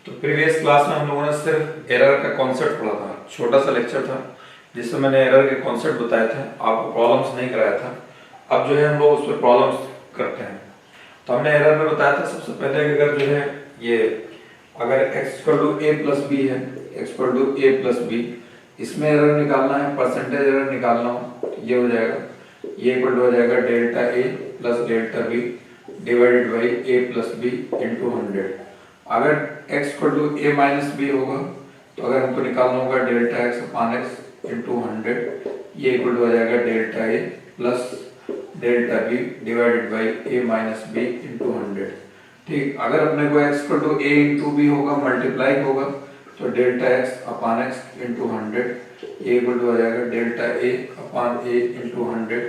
तो previous class में हम लोगों ने सिर्फ एरर का कॉन्सेप्ट पढ़ा था, छोटा सा लेक्चर था जिसमें मैंने एरर के कॉन्सेप्ट बताए थे, आपको प्रॉब्लम्स नहीं कराया था। अब जो है हम लोग उस पर प्रॉब्लम्स करते हैं। तो हमने एरर में बताया था सबसे पहले कि अगर जो है ये अगर x equal to a plus b है, x equal to a plus b, इसमें एरर निकालना है, परसेंटेज एरर निकालना हो, ये हो जाएगा, ये इक्वल टू हो जाएगा delta a plus delta b divided by a plus b into 100। अगर x equal to a minus b होगा तो अगर हमको निकालना होगा delta x upon x into 100, ये इक्वल टू हो जाएगा delta a plus delta b divided by a minus b into 100। ठीक, अगर अपने को x equal to a into b होगा, मल्टीप्लाई होगा, तो delta x upon x into 100, ये इक्वल टू हो जाएगा delta a upon a into 100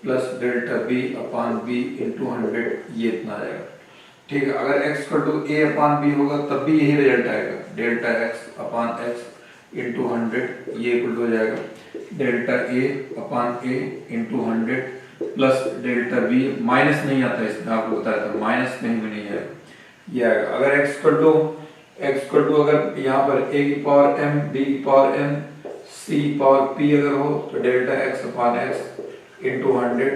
plus delta b upon b into 100, ये इतना आ जाएगा। ठीक है, अगर x equal to a upon b होगा तब भी यही रिजल्ट आएगा, delta x upon x into 100, ये इक्वल टू हो जाएगा delta a upon a into 100 plus delta b, minus नहीं आता इसमें, आपको बताया था माइनस कहीं भी नहीं है, ये आएगा। अगर x इक्वल टू अगर यहाँ पर a की पावर m, b की power n, c power p अगर हो तो delta x upon x into 100,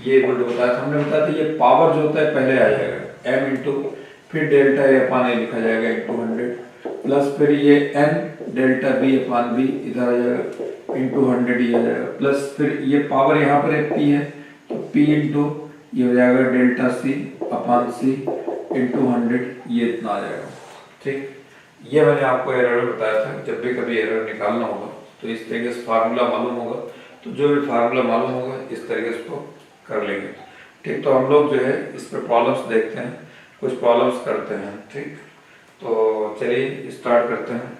ये इक्वल टू बताया था हमने, बताया था ये पावर जो होता है पहले आ जाएगा m इंटू फिर डेल्टा a अपान a लिखा जाएगा इंटू 100 प्लस फिर ये n delta b upon b इधर आ जाएगा इंटू 100, ये आ जाएगा प्लस फिर ये पावर यहाँ पर एक p है तो p इंटू ये हो जाएगा डेल्टा c अपान c इंटू 100, ये इतना आ जाएगा। ठीक, ये मैंने आपको एरर में बताया था, जब भी कभी एरर निकालना होगा तो इस तरीके से फार्मूला मालूम होगा, तो जो भी फार्मूला मालूम होगा इस तरीके से उसको कर लेंगे। ठीक, तो हम लोग जो है इस पर प्रॉब्लम्स देखते हैं, कुछ प्रॉब्लम्स करते हैं। ठीक, तो चलिए स्टार्ट करते हैं।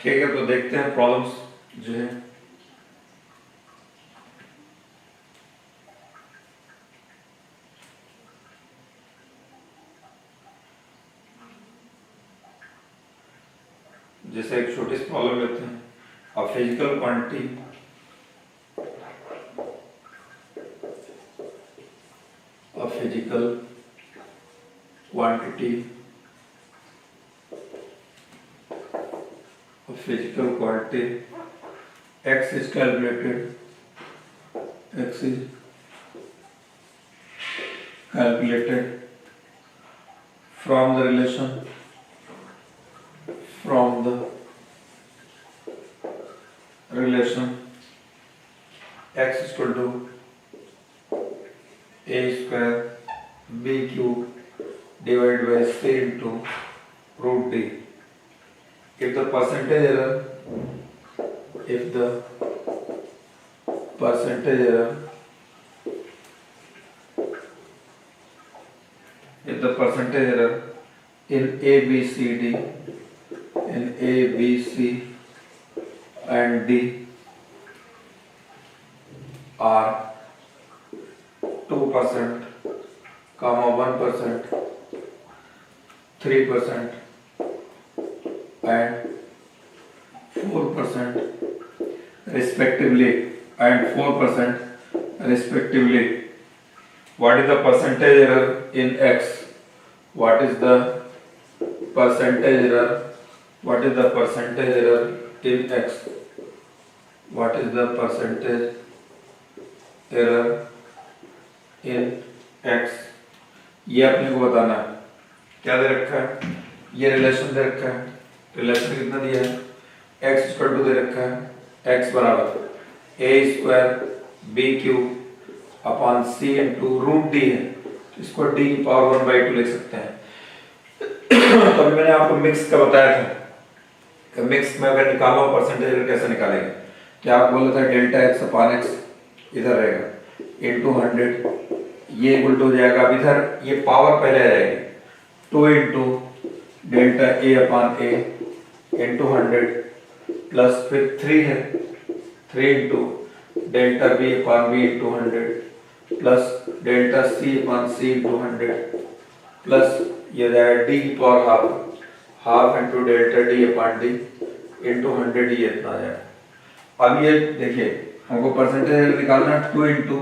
ठीक है, तो देखते हैं प्रॉब्लम्स जो है। जैसे एक छोटी सी प्रॉब्लम लेते हैं, a physical quantity x is calculated from the relation x is equal to a square b cube divided by c into root d. If the percentage error in A, B, C, D, in A, B, C and D are 2%, 1%, 3% and 4% respectively, what is the percentage error in X? What is the percentage error in X? What is the percentage error in X? ये अपने को बताना है। क्या दे रखा है? ये relation दे रखा है। रिलेशन कितना दिया है? x इक्वल टू दे रखा है x बराबर a square b cube upon c into root d है, तो इसको d की पावर 1/2 लिख सकते हैं। तो अभी मैंने आपको मिक्स का बताया था कि मिक्स में अगर निकालो परसेंटेज कैसे निकालेंगे। क्या आप बोला था डेल्टा x अपान x इधर रहेगा, इंटू 100, ये इक्वल टू हो जाएगा। अब इधर ये पावर पहले आ जाएगी, 2 into delta a upon a into 100 plus फिर 3 है, 3 into delta b upon b into 100 plus delta c upon c into 100 plus ये हो जाएगा डी की power half, half into delta d upon d into 100, ये इतना आ जाएगा। अब ये देखिए हमको परसेंटेज निकालना है, 2 इंटू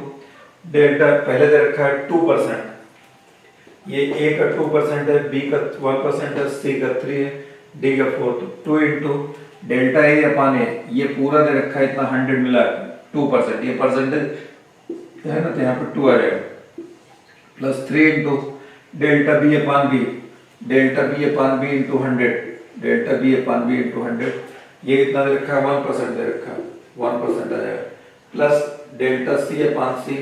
डेल्टा पहले दे रखा है 2%, ये ए का 2% है, बी का 1% है, सी का 3 है, डी का 4, तो 2 इंटू डेल्टा ए अपॉन ए, ये पूरा दे रखा है इतना 100 मिला 2%, ये परसेंटेज है ना, तो यहाँ पर 2 आ जाएगा plus 3 into delta b upon b, delta b upon b into 100, delta b upon b into 100, ये कितना दे रखा है 1% दे रखा है, 1% आ जाएगा plus delta c upon c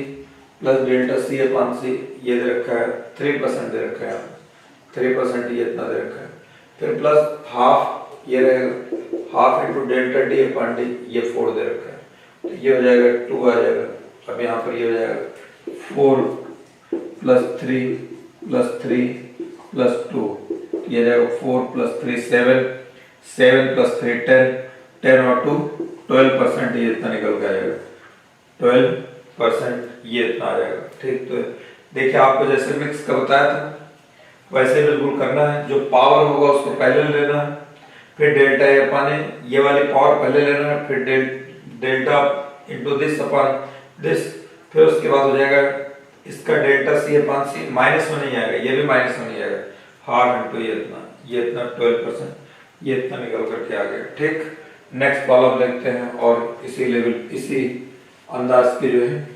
plus delta c upon c, ये दे रखा है 3% दे रखा है, 3% ये इतना दे रखा है, फिर प्लस हाफ ये रहेगा, half into delta d upon D, ये 4 दे रखा है, तो ये हो जाएगा 2 आ जाएगा। अब यहाँ पर ये हो जाएगा 4 प्लस 3 प्लस 3 प्लस 2, ये जाएगा 4 प्लस 3 7, 7 प्लस 3 10, 10 और 2 12%, ये इतना निकल के आ जाएगा 12%, ये इतना आ जाएगा। ठीक, तो देखिए आपको जैसे मिक्स का बताया था वैसे बिल्कुल करना है, जो पावर होगा उसको पहले लेना है, फिर डेल्टा ए अपॉन ए, ये वाली पावर पहले लेना है, फिर delta into this upon this, फिर उसके बाद हो जाएगा इसका डेल्टा सी अपॉन सी, माइनस में नहीं आएगा, ये भी माइनस में नहीं आएगा, हाफ इंटू ये इतना 12%, ये इतना निकल करके आ गया। ठीक, नेक्स्ट प्रॉब्लम देखते हैं और इसी लेवल इसी अंदाज के जो है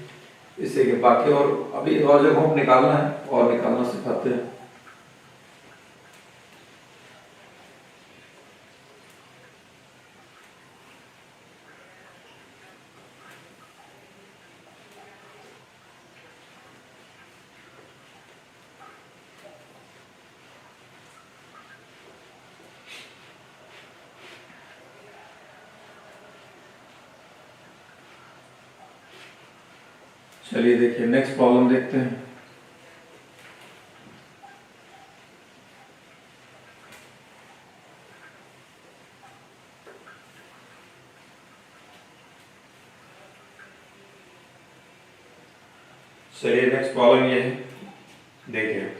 इसी के बाकी और अभी और जगह हम निकालना है और निकालना सिखाते हैं। चलिए देखिए नेक्स्ट प्रॉब्लम देखते हैं। चलिए नेक्स्ट प्रॉब्लम ये है, देखिए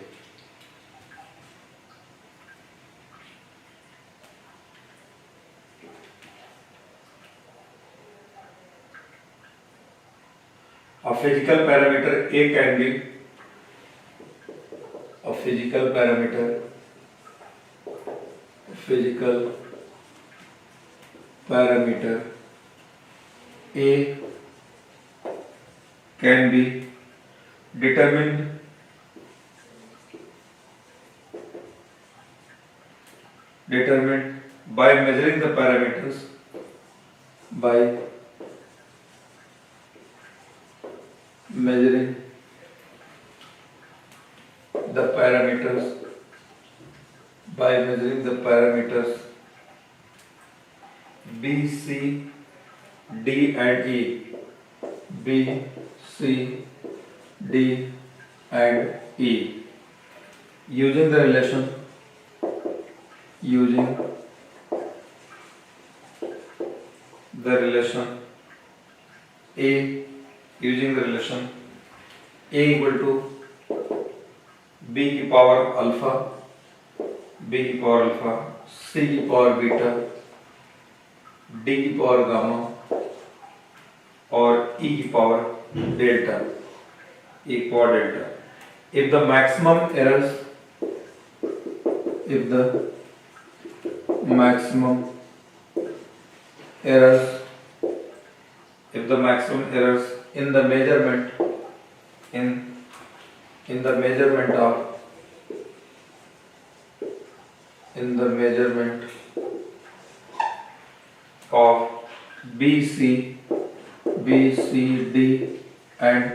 a physical parameter A can be a physical parameter A can be determined by measuring the parameters by measuring the parameters B, C, D and E, B, C, D and E using the relation A equal to B की power alpha, C की power beta, D की power gamma और E की power delta, if the maximum errors in the measurement of B, C, D and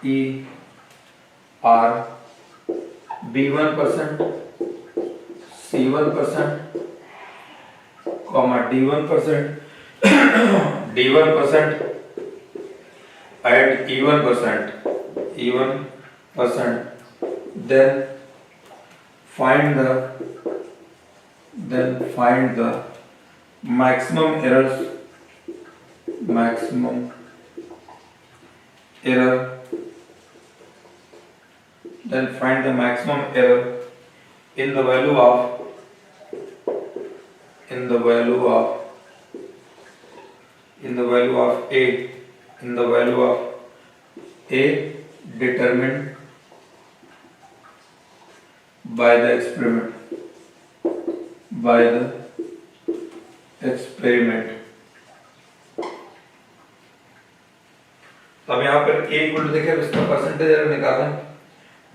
E are B 1%, C 1%, D 1%, at even percent, then find the maximum error then find the maximum error in the value of a determined by the experiment. तो अब यहाँ पर a equal देखे इसका percentage error निकालना है।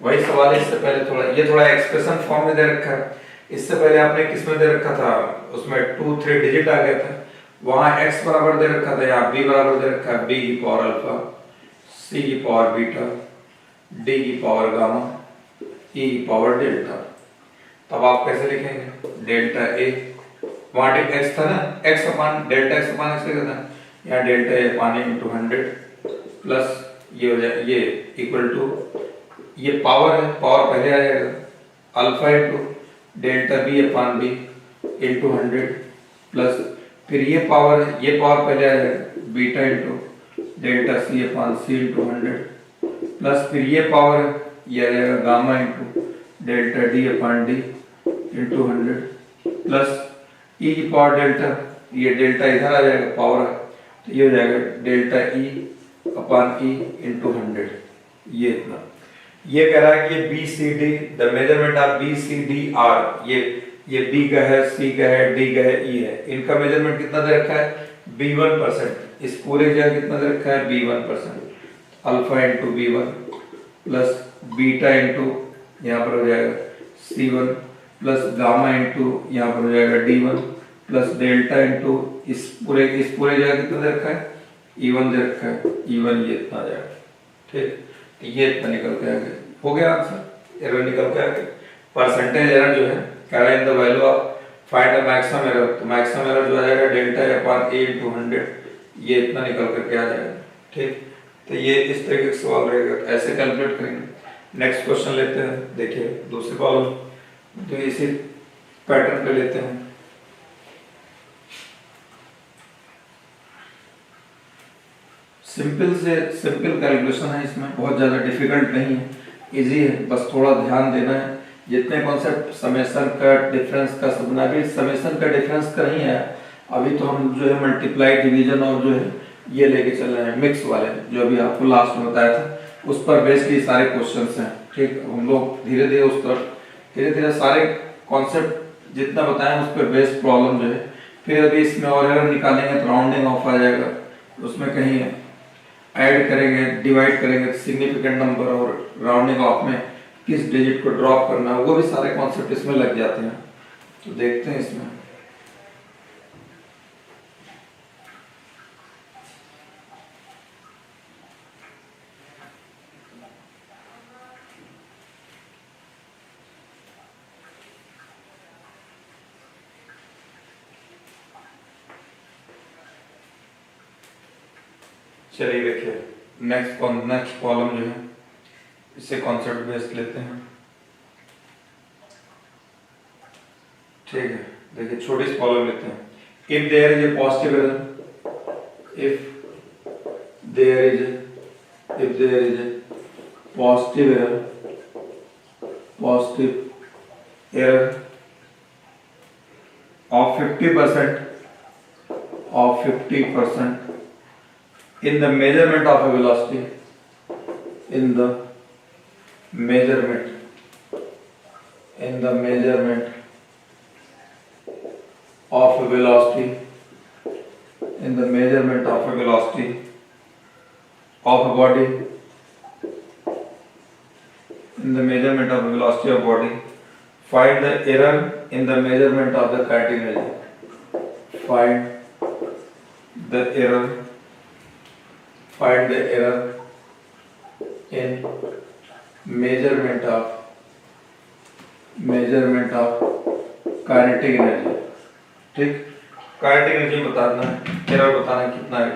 वही सवाल है, इससे पहले थोड़ा एक्सप्रेशन फॉर्म में दे रखा है। इससे पहले आपने किस में दे रखा था, उसमें 2 3 डिजिट आ गया था, वहां x बराबर दे रखा था, यहाँ b बराबर दे रखा है b की पावर अल्फा, c की पावर बीटा, d की पावर गामा, e की पावर डेल्टा। तब आप कैसे लिखेंगे, डेल्टा a वहां x था ना, x अपान डेल्टा x अपान x लिखा था, यहाँ delta a upon into 100 plus ये हो जाए ये इक्वल टू ये पावर है, पावर पहले आ जाएगा अल्फा इंटू डेल्टा बी अपान बी इंटू 100 प्लस फिर ये पावर पहले आ जाएगा बीटा इंटू डेल्टा सी अपान सी इंटू 100 प्लस फिर ये पावर ये आ जाएगा गामा इंटू डेल्टा डी अपान डी इंटू 100 प्लस ई की पावर डेल्टा, ये डेल्टा इधर आ जाएगा पावर, तो ये हो जाएगा डेल्टा ई अपान ई इंटू 100। ये इतना ये कह रहा है कि b c d the measurement of b c d are, ये बी का है, सी का है, डी का है, ई है, इनका मेजरमेंट कितना दे रखा है b1%, इस पूरे जगह कितना दे रखा है b1%, alpha into b1 plus beta into यहाँ पर हो जाएगा c1 प्लस गामा इंटू यहाँ पर हो जाएगा d1 प्लस डेल्टा इंटू इस पूरे जगह कितना दे रखा है e1 दे रखा है, e1 ये इतना आ जाएगा। ठीक, ये इतना निकल के आ गया, हो गया आंसर, एरर निकल के आ गया। परसेंटेज एरर जो है कह रहा है in the value of find the maximum error, तो मैक्सिमम एरर जो आ जाएगा डेल्टा अपान a इंटू 100, ये इतना निकल करके आ जाएगा। ठीक, तो ये इस तरीके से सवाल रहेगा, ऐसे कैलकुलेट करेंगे। नेक्स्ट क्वेश्चन लेते हैं, देखिए दूसरी प्रॉब्लम तो इसी पैटर्न पे लेते हैं। सिंपल कैलकुलेशन है, इसमें बहुत ज़्यादा डिफिकल्ट नहीं है, इजी है, बस थोड़ा ध्यान देना है। जितने कॉन्सेप्ट समेशन का, डिफरेंस का, सबना भी समेशन का डिफरेंस का नहीं है, अभी तो हम जो है मल्टीप्लाई डिवीजन और जो है ये लेके चल रहे हैं मिक्स वाले, जो अभी आपको लास्ट में बताया था उस पर बेस के सारे क्वेश्चंस हैं। ठीक, हम लोग धीरे धीरे उस तरफ धीरे सारे कॉन्सेप्ट जितना बताएं उस पर बेस प्रॉब्लम जो है, फिर अभी इसमें और एरर निकालेंगे तो राउंडिंग ऑफ आ जाएगा, उसमें कहीं ऐड करेंगे, डिवाइड करेंगे सिग्निफिकेंट नंबर और राउंडिंग ऑफ में किस डिजिट को ड्रॉप करना है, वो भी सारे कॉन्सेप्ट इसमें लग जाते हैं। तो देखते हैं इसमें चलिए देखिए नेक्स्ट कॉलम जो है इससे कॉन्सेप्ट बेस्ड लेते हैं। ठीक है, देखिए छोटी सी कॉलम लेते हैं। If there is a positive error, if there is a positive error of 50% in the measurement of a velocity, in the measurement of a velocity of a body, find the error in the measurement of the kinetic energy. Find the error in measurement of kinetic energy. ठीक, kinetic energy बताना है, error बताना है कितना है।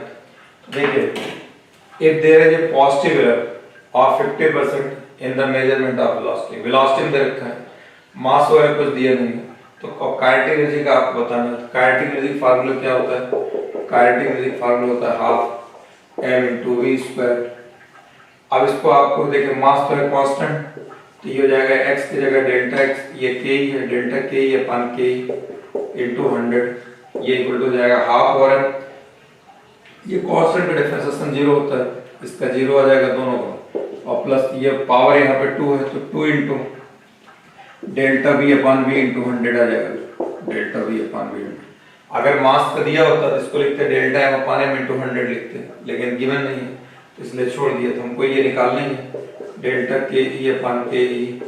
तो देखिए if there is a positive error of 50% in the measurement of velocity, velocity में दे रखा है, मास वगैरह कुछ दिया नहीं है, तो काइनेटिक एनर्जी का आपको बताना है। काइनेटिक एनर्जी फार्मूला क्या होता है? काइनेटिक एनर्जी फार्मूला होता है half m into v square. अब इसको आपको देखिए मास तो है कांस्टेंट, तो ये हो जाएगा x की जगह डेल्टा x, ये k ही है, डेल्टा k ये अपन k इंटू 100, ये इक्वल टू हो जाएगा हाफ और m, ये कांस्टेंट का डिफरेंशिएशन जीरो होता है, इसका जीरो आ जाएगा दोनों का, और प्लस ये पावर यहाँ पे 2 है, तो 2 into delta v upon v into 100 आ जाएगा, डेल्टा v अपॉन v। अगर मास का दिया होता तो इसको लिखते delta m upon m into 100 लिखते, लेकिन गिवन नहीं है तो इसलिए छोड़ दिया। तो हमको ये निकालना ही है, डेल्टा के ई अपॉन के ई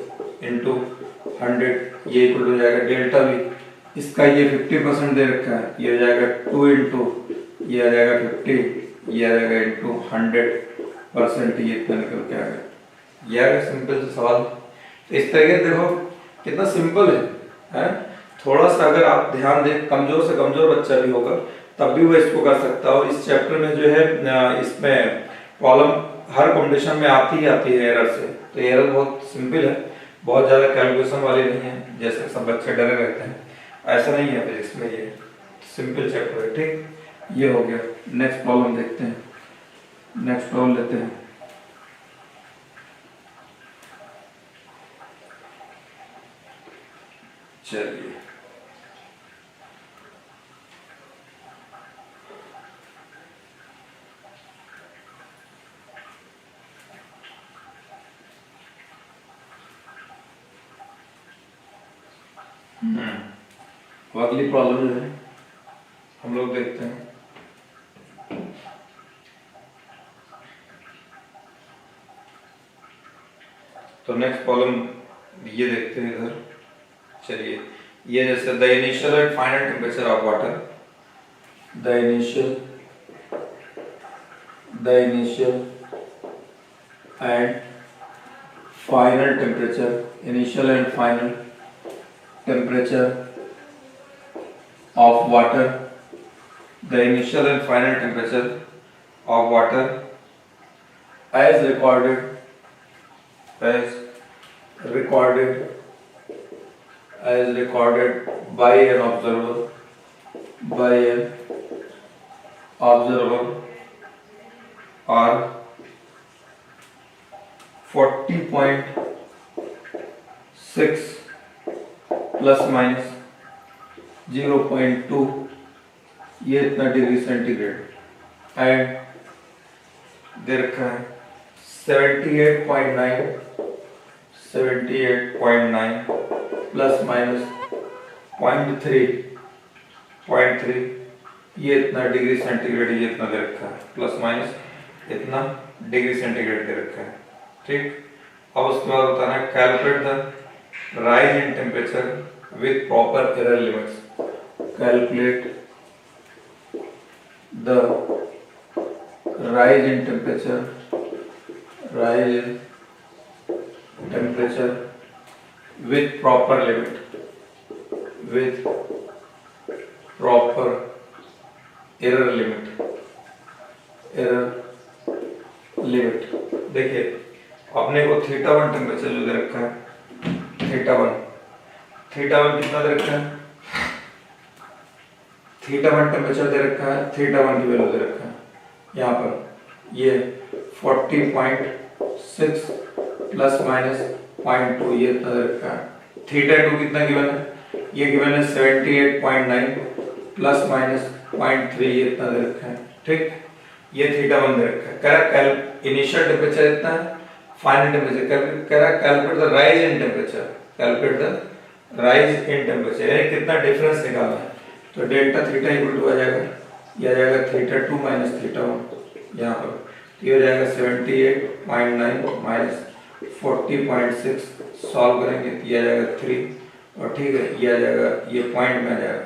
इंटू 100, ये इक्वल हो जाएगा डेल्टा v, इसका ये 50% दे रखा है, ये हो जाएगा 2 इंटू ये आ जाएगा 50, ये आ जाएगा इंटू 100%, ये इतना निकल के आ गया। ये आ गया सिंपल सा सवाल। तो इस तरीके से देखो कितना सिंपल है? थोड़ा सा अगर आप ध्यान दें, कमजोर से कमजोर बच्चा भी होगा तब भी वो इसको कर सकता है। और इस चैप्टर में जो है इसमें प्रॉब्लम हर कंडीशन में आती ही आती है एरर से, तो एरर बहुत सिंपल है, बहुत ज़्यादा कैलकुलेशन वाली नहीं है जैसे सब बच्चे डरे रहते हैं, ऐसा नहीं है फिजिक्स में, ये सिंपल चैप्टर है। ठीक, ये हो गया। नेक्स्ट प्रॉब्लम देखते हैं, नेक्स्ट प्रॉब्लम लेते हैं। चलिए अगली प्रॉब्लम जो है हम लोग देखते हैं। तो नेक्स्ट प्रॉब्लम ये देखते हैं इधर। चलिए, ये जैसे the initial and final temperature of water, the initial and final temperature, initial and final temperature of water, the initial and final temperature of water as recorded by an observer are 40.6 plus minus 0.2, ये इतना degree centigrade, and they रखा है 78.9 plus minus 0.3, ये इतना degree centigrade, ये इतना दे रखा है, प्लस माइनस इतना डिग्री सेंटीग्रेड दे रखा है। ठीक, अब उसके बाद बताना है calculate the rise in temperature with proper error limits, calculate the rise in temperature with proper limit, error limit। देखिए अपने को थीटा 1 टेम्परेचर जो दे रखा है, थीटा 1 कितना दे रखा है? थीटा 1 टेम्परेचर दे रखा है, थीटा 1 की वैल्यू दे रखा है यहाँ पर, ये 40.6 प्लस माइनस 0.2, ये इतना दे रखा है। थीटा 2 कितना गिवन है? ये गिवन है 78.9 प्लस माइनस 0.3, ये इतना दे रखा है। ठीक, ये थीटा 1 दे रखा है। कह इनिशियल टेम्परेचर इतना है, फाइनल टेम्परेचर कह रहा calculate the rise in temperature, calculate the rise in temperature, यानी कितना डिफरेंस निकालना है। तो डेल्टा थीटा इक्वल टू आ जाएगा, ये आ जाएगा थीटा 2 माइनस थीटा 1, यहाँ पर ये हो जाएगा 78.9 माइनस 40.6, सॉल्व करेंगे तो ये आ जाएगा 3, और ठीक है ये आ जाएगा, ये पॉइंट में आ जाएगा,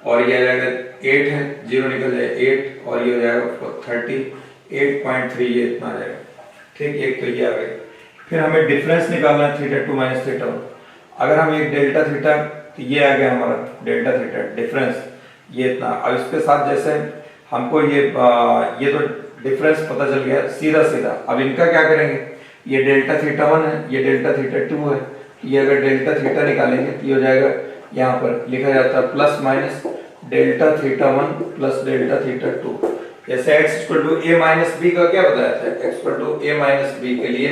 और ये आ जाएगा 8 है, 0 निकल जाएगा 8, और ये हो जाएगा 38.3, ये इतना आ जाएगा। ठीक, एक तो ये आ गया। फिर हमें डिफरेंस निकालना है थीटा 2 माइनस थीटा 1। अगर हम एक डेल्टा थीटा, तो ये आ गया हमारा डेल्टा थीटा डिफरेंस, ये इतना। अब इसके साथ जैसे हमको ये तो डिफरेंस पता चल गया सीधा सीधा। अब इनका क्या करेंगे, ये डेल्टा थीटा 1 है, ये डेल्टा थीटा 2 है, ये अगर डेल्टा थीटा निकालेंगे तो ये हो जाएगा, यहाँ पर लिखा जाता है plus minus delta theta 1 plus delta theta 2। जैसे x equal to a minus b का क्या बताया था, x equal to a minus b के लिए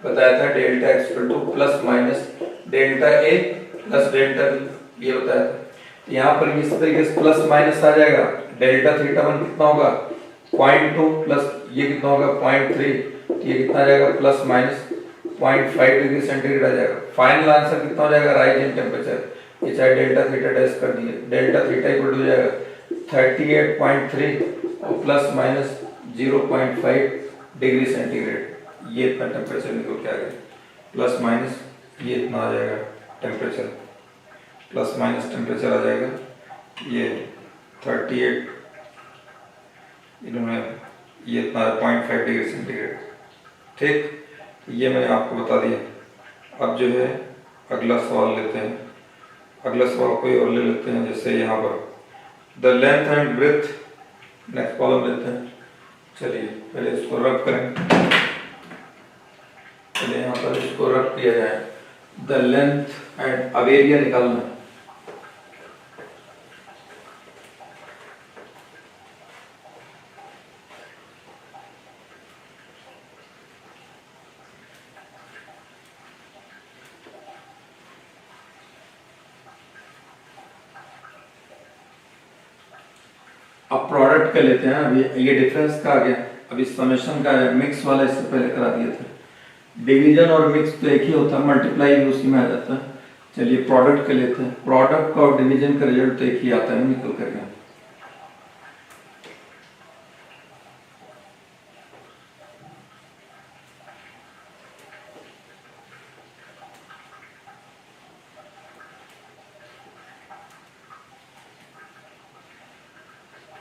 बताया था delta x equal to plus minus delta a plus delta b, ये बताया था। यहाँ पर इस तरीके से प्लस माइनस आ जाएगा, डेल्टा थीटा 1 कितना होगा 0.2 प्लस ये कितना होगा 0.3, ये कितना आ जाएगा प्लस माइनस 0.5 डिग्री सेंटीग्रेड आ जाएगा। फाइनल आंसर कितना हो जाएगा राइज इन टेम्परेचर, ये चाहे डेल्टा थीटा डैश कर दिए, डेल्टा थीटा इक्वल हो जाएगा 38.3 और प्लस माइनस 0.5 डिग्री सेंटीग्रेड, ये इतना टेम्परेचर निकल के आ गया, प्लस माइनस ये इतना आ जाएगा टेम्परेचर, प्लस माइनस टेम्परेचर आ जाएगा ये 38, इन्होंने ये इतना 0.5 डिग्री सेंटीग्रेड। ठीक, ये मैंने आपको बता दिया। अब जो है अगला सवाल लेते हैं, अगला सवाल कोई और ले लेते हैं, जैसे यहाँ पर the length and breadth, next column लेते हैं। चलिए पहले इसको रब करें, पहले यहाँ पर इसको रब किया जाए, द लेंथ एंड, अब एरिया निकालना है। अब प्रोडक्ट का लेते हैं, अभी ये डिफरेंस का आ गया, अभी समेशन का है, मिक्स वाला इससे पहले करा दिए थे। डिवीजन और मिक्स तो एक ही होता है, मल्टीप्लाई भी उसी में आ जाता है। चलिए प्रोडक्ट का लेते हैं, प्रोडक्ट का और डिवीजन का रिजल्ट तो एक ही आता है निकल करके।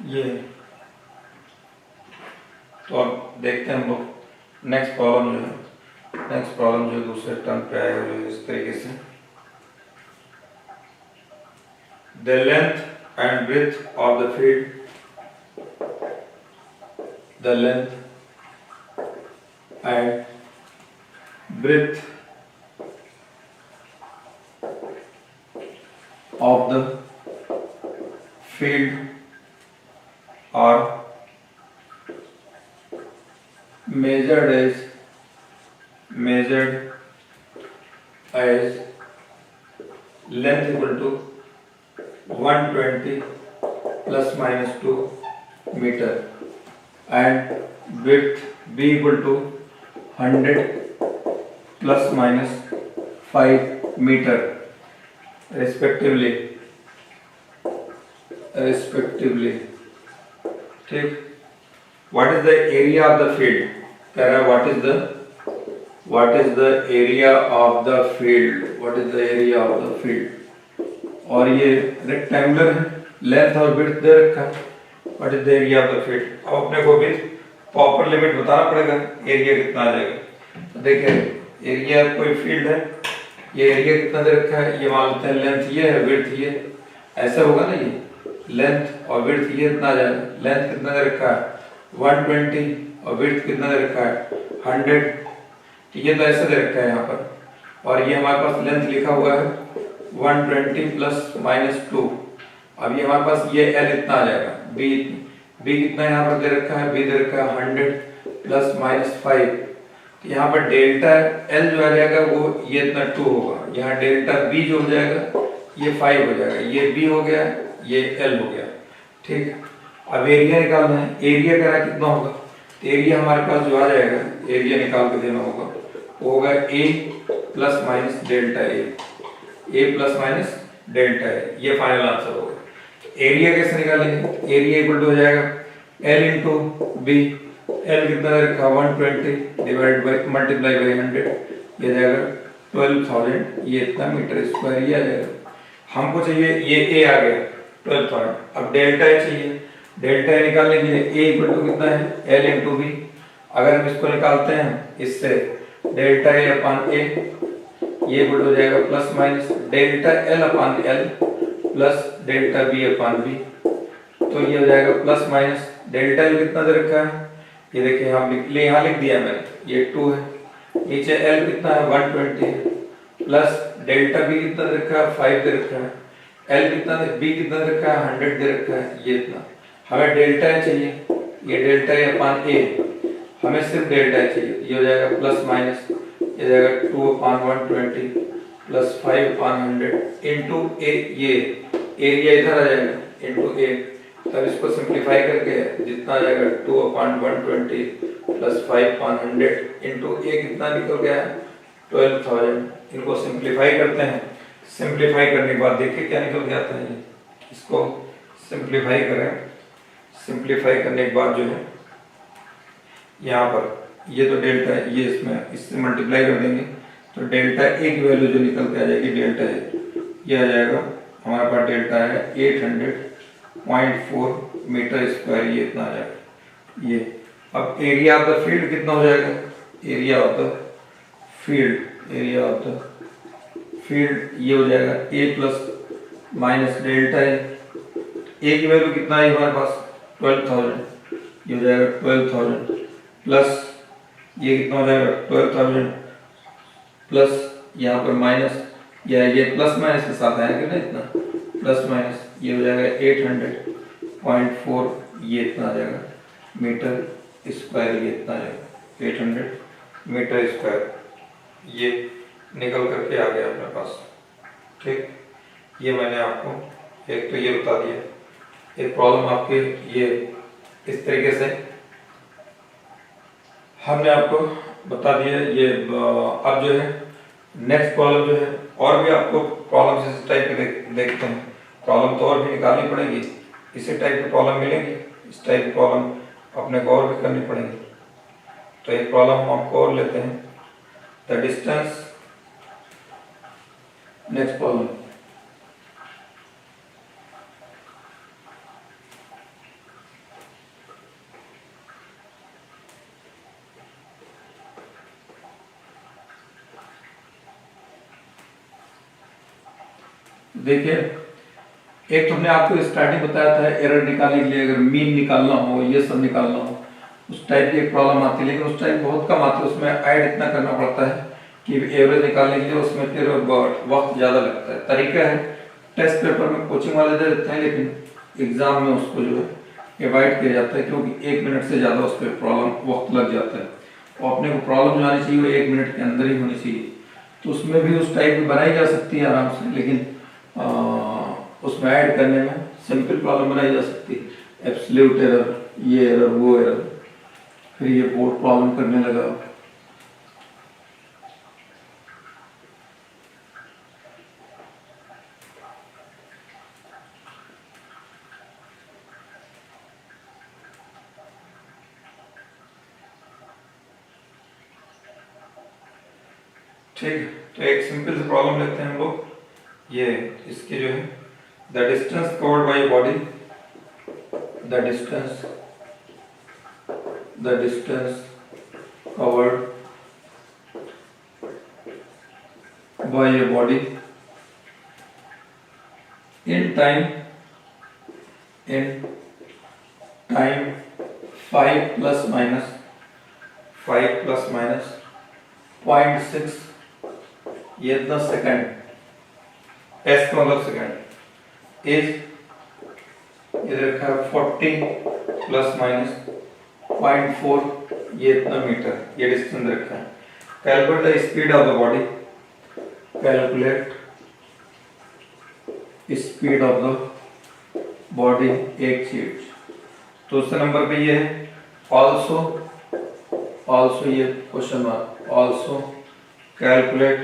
ये तो अब देखते हैं हम लोग नेक्स्ट प्रॉब्लम जो है, नेक्स्ट प्रॉब्लम जो दूसरे टर्म पे आएगा जो इस तरीके से, the length and breadth of the field, the length and breadth of the field are measured as length equal to 120 plus minus 2 meter and width b equal to 100 plus minus 5 meter respectively। ठीक, what is the area of the field, कह रहा है what is the area of the field, what is the area of the field, और ये rectangular है, length और width दे रखा है, what is the area of the field। अब अपने को भी प्रॉपर लिमिट बताना पड़ेगा, एरिया कितना आ जाएगा। तो देखिए एरिया कोई फील्ड है, ये एरिया कितना दे रखा है, ये मान लेते हैं लेंथ ये है, विड्थ ये, ऐसा होगा ना, ये लेंथ और विड्थ ये इतना आ जाएगा, लेंथ कितना दे रखा है 120 और विड्थ कितना दे रखा है 100, ये तो ऐसा दे रखा है यहाँ पर, और ये हमारे पास लेंथ लिखा हुआ है 120 प्लस माइनस 2। अब ये हमारे पास ये L इतना आ जाएगा, B कितना यहाँ पर दे रखा है, B दे रखा है 100 प्लस माइनस 5, तो यहाँ पर डेल्टा L जो आ जाएगा वो ये इतना 2 होगा, यहाँ डेल्टा B जो हो जाएगा ये 5 हो जाएगा, ये B हो गया, ये L हो गया। ठीक, अब एरिया निकालना है, एरिया कह रहा है कितना होगा, तो एरिया हमारे पास जो आ जाएगा, एरिया निकाल के देना होगा, वो होगा A plus minus delta A plus minus delta A, ये फाइनल आंसर होगा। एरिया कैसे निकालेंगे, एरिया इक्वल टू हो जाएगा L इंटू B, L कितना रखा 120 डिवाइड बाई मल्टीप्लाई बाई 100, ये जाएगा 12,000, ये इतना मीटर स्क्वायर ये आ जाएगा। हमको चाहिए ये A आ गया 12,000, अब डेल्टा A चाहिए, डेल्टा A निकालने के लिए A इक्वल टू कितना है L इंटू B, अगर हम इसको निकालते हैं इससे डेल्टा A अपान A, ये इक्वल हो जाएगा प्लस माइनस डेल्टा L अपान L plus delta B upon B, तो ये हो जाएगा प्लस माइनस डेल्टा L कितना दे रखा है, ये देखिए यहाँ लिख दिया मैंने, ये 2 है। नीचे एल कितना है 120 है, प्लस डेल्टा बी कितना दे रखा है 5 दे रखा है, एल कितना बी कितना दे रखा है 100 दे रखा है, ये इतना। हमें डेल्टा चाहिए, ये डेल्टा ए अपान ए, हमें सिर्फ डेल्टा चाहिए। ये हो जाएगा प्लस माइनस, ये जाएगा 2 अपान 120 प्लस 5 अपान 100 इंटू ए, ये एरिया इधर आ जाएगा इंटू ए। तब इसको सिंप्लीफाई करके जितना आ जाएगा 2 अपान 120 प्लस 5 अपान 100 इंटू ए कितना निकल गया 12,000। इनको सिंप्लीफाई करते हैं, सिंप्लीफाई करने के बाद देखिए क्या निकल के आता है। ये इसको सिंप्लीफाई करें, सिंप्लीफाई करने के बाद जो है यहाँ पर ये तो डेल्टा है, ये इसमें इससे मल्टीप्लाई कर देंगे तो डेल्टा ए की वैल्यू जो निकल के आ जाएगी डेल्टा ए, ये आ जाएगा हमारे पास डेल्टा है 800.4 मीटर स्क्वायर, ये इतना आ जाएगा ये। अब एरिया ऑफ द फील्ड कितना हो जाएगा, area of the field, area of the field ये हो जाएगा ए प्लस माइनस डेल्टा ए। ए की वैल्यू कितना है हमारे पास 12,000, ये हो जाएगा 12,000 प्लस ये कितना हो जाएगा 12,000 प्लस यहाँ पर माइनस, या ये प्लस माइनस के साथ आएगा ना इतना, प्लस माइनस ये हो जाएगा 800.4, ये इतना आ जाएगा मीटर स्क्वायर, ये इतना आ जाएगा 800 मीटर स्क्वायर, ये निकल करके आ गया अपने पास। ठीक, ये मैंने आपको एक तो ये बता दिया, एक प्रॉब्लम आपके ये इस तरीके से हमने आपको बता दिया। ये अब जो है नेक्स्ट प्रॉब्लम जो है, और भी आपको प्रॉब्लम इस टाइप के देखते हैं, प्रॉब्लम तो और भी निकालनी पड़ेगी, इसी टाइप की प्रॉब्लम मिलेंगी, इस टाइप की प्रॉब्लम अपने को और भी करनी पड़ेगी। तो एक प्रॉब्लम हम आपको और लेते हैं, द डिस्टेंस, नेक्स्ट प्रॉब्लम। देखिए एक तो हमने आपको स्टार्टिंग बताया था एरर निकालने के लिए, अगर मीन निकालना हो, ये सब निकालना हो, उस टाइप की एक प्रॉब्लम आती है, लेकिन उस टाइप बहुत कम आती है, उसमें ऐड इतना करना पड़ता है कि एवरेज निकालने के लिए उसमें फिर वक्त ज़्यादा लगता है। तरीका है टेस्ट पेपर में कोचिंग वाले दे देते हैं, लेकिन एग्जाम में उसको जो है अवॉइड किया जाता है, क्योंकि 1 मिनट से ज़्यादा उस पर प्रॉब्लम वक्त लग जाता है, और अपने को प्रॉब्लम जो आनी चाहिए वो 1 मिनट के अंदर ही होनी चाहिए। तो उसमें भी उस टाइप की बनाई जा सकती है आराम से, लेकिन उसमें ऐड करने में सिंपल प्रॉब्लम बनाई जा सकती है, एब्सोल्यूट एरर, ये एरर वो एरर, फिर ये बोर्ड प्रॉब्लम करने लगा। ठीक, तो एक सिंपल से प्रॉब्लम लेते हैं हम लोग। ये इसके जो है the distance covered by body, the distance covered by a body in time 5 plus minus 0.6, ये इतना सेकंड, एस का मतलब सेकंड, इज ये रखा है 40 प्लस माइनस 0.4, ये इतना मीटर, ये डिस्टेंस रखा है। Calculate the speed of the body, calculate speed of the body, एक चीज। तो दूसरे नंबर पे ये है ऑल्सो ये question mark, also calculate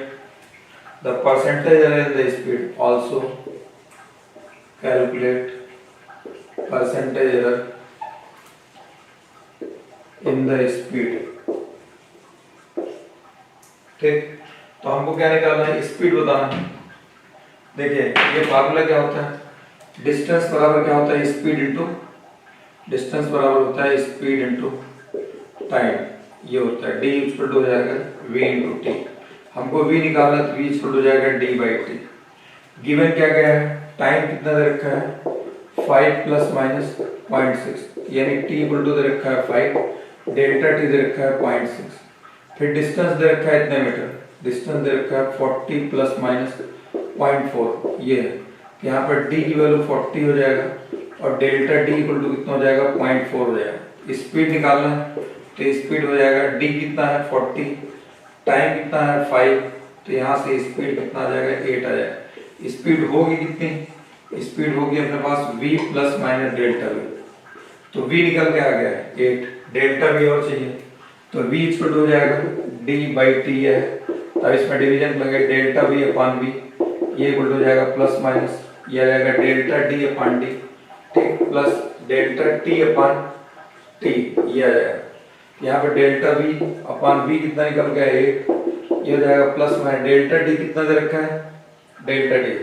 the percentage error in the speed, also calculate percentage error in the speed. ठीक, तो हमको क्या निकालना है, स्पीड बताना है। देखिए ये फार्मूला क्या होता है, डिस्टेंस बराबर क्या होता है, स्पीड इंटू डिस्टेंस बराबर होता है स्पीड इंटू टाइम, ये होता है। डी इक्वल हो जाएगा v इंटू टी, हमको v निकालना तो v इक्वल हो जाएगा d बाई टी। गिवन क्या गया है, टाइम कितना दे रखा है 5 प्लस माइनस 0.6, यानी t इक्वल टू दे रखा है 5, डेल्टा टी दे रखा है 0.6, फिर डिस्टेंस दे रखा है इतने मीटर, डिस्टेंस दे रखा है 40 प्लस माइनस 0.4 ये है। यहाँ पर डी की वैल्यू 40 हो जाएगा और डेल्टा डी इक्वल टू कितना हो जाएगा 0.4 हो जाएगा। स्पीड निकालना है तो स्पीड हो जाएगा डी कितना है 40, टाइम कितना है 5, तो यहाँ से स्पीड कितना आ जाएगा 8 आ जाएगा। स्पीड होगी कितनी, स्पीड होगी अपने पास v plus minus delta v, तो v निकल के आ गया है 8, डेल्टा v और चाहिए तो v इक्वल हो जाएगा d बाई टी है, अब इसमें डिवीजन लगे डेल्टा v अपॉन v, ये इक्वल हो जाएगा प्लस माइनस, ये आ जाएगा डेल्टा d अपॉन d, ठीक, plus delta t upon t ये आ जाएगा। यहाँ पे डेल्टा v अपॉन v कितना निकल गया 8, ये हो जाएगा प्लस माइनस डेल्टा d कितना दे रखा है, delta d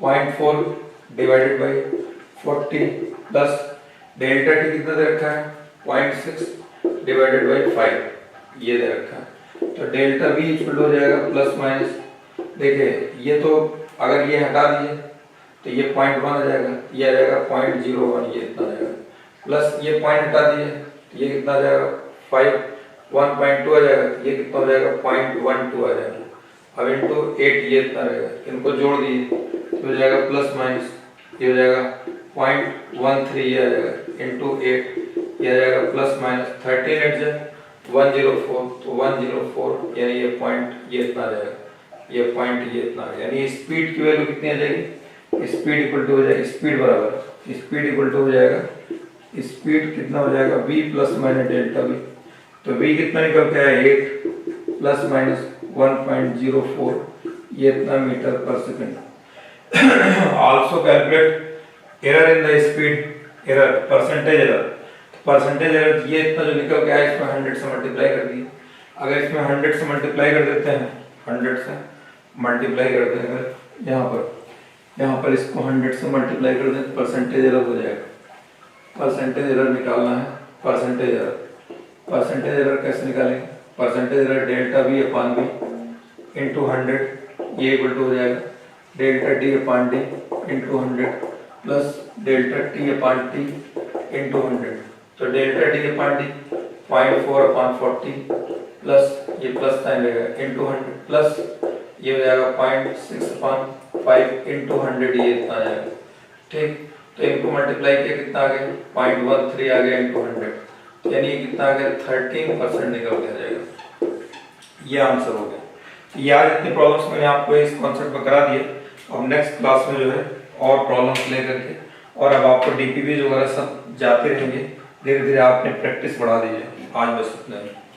0.4 divided by 40 plus delta t कितना दे रखा है 0.6 डिवाइडेड बाई 5 ये दे रखा है। तो डेल्टा v इक्वल हो जाएगा प्लस माइनस, देखिए ये तो अगर ये हटा दिए तो ये 0.1 आ जाएगा, ये आ जाएगा 0.01, ये इतना आ जाएगा, प्लस ये पॉइंट हटा दिए ये कितना आ जाएगा 1.2 आ जाएगा, ये कितना हो जाएगा 0.12 आ जाएगा। अब इंटू 8 ये इतना रहेगा, इनको जोड़ दिए तो हो जाएगा प्लस माइनस, ये हो जाएगा 0.13 ये आ जाएगा इंटू 8 ये आ जाएगा प्लस माइनस 13 8 जाए 104, तो 104 यानी ये पॉइंट ये इतना आ जाएगा, ये पॉइंट ये इतना आ जाएगा, यानी स्पीड की वैल्यू कितनी आ जाएगी, स्पीड इक्वल टू हो जाएगा स्पीड बराबर स्पीड इक्वल टू हो जाएगा स्पीड कितना हो जाएगा v plus minus delta v, तो v कितना निकल के आया 8 प्लस माइनस 1.04 ये इतना मीटर पर second. Also calculate error in the speed error percentage error ये इतना जो निकल के आया इसमें 100 से मल्टीप्लाई कर दिए, अगर इसमें 100 से मल्टीप्लाई कर देते हैं 100 से मल्टीप्लाई कर देंगे यहाँ पर इसको 100 से मल्टीप्लाई कर दें परसेंटेज एरर हो जाएगा। परसेंटेज एरर निकालना है, परसेंटेज एरर कैसे निकालेंगे, percentage error delta v upon v into 100 ये इक्वल टू हो जाएगा delta d upon d into 100 plus delta t upon t into 100, तो delta d upon d 0.4 upon 40 plus ये प्लस साइन रहेगा इंटू 100 प्लस ये हो जाएगा 0.6 अपॉन 5 इंटू 100 ये इतना आ जाएगा, ठीक, तो इनको मल्टीप्लाई किया कितना आ गया 0.13 आ गया इंटू 100, यानी ये कितना आ गया 13% निकल के आ जाएगा, ये आंसर हो गया। ये आज इतने प्रॉब्लम्स मैंने आपको इस कॉन्सेप्ट में करा दिए, अब नेक्स्ट क्लास में जो है और प्रॉब्लम्स लेकर के, और अब आपको डीपीबी वगैरह सब जाते रहेंगे, धीरे धीरे आपने प्रैक्टिस बढ़ा दीजिए। आज बस इतना ही।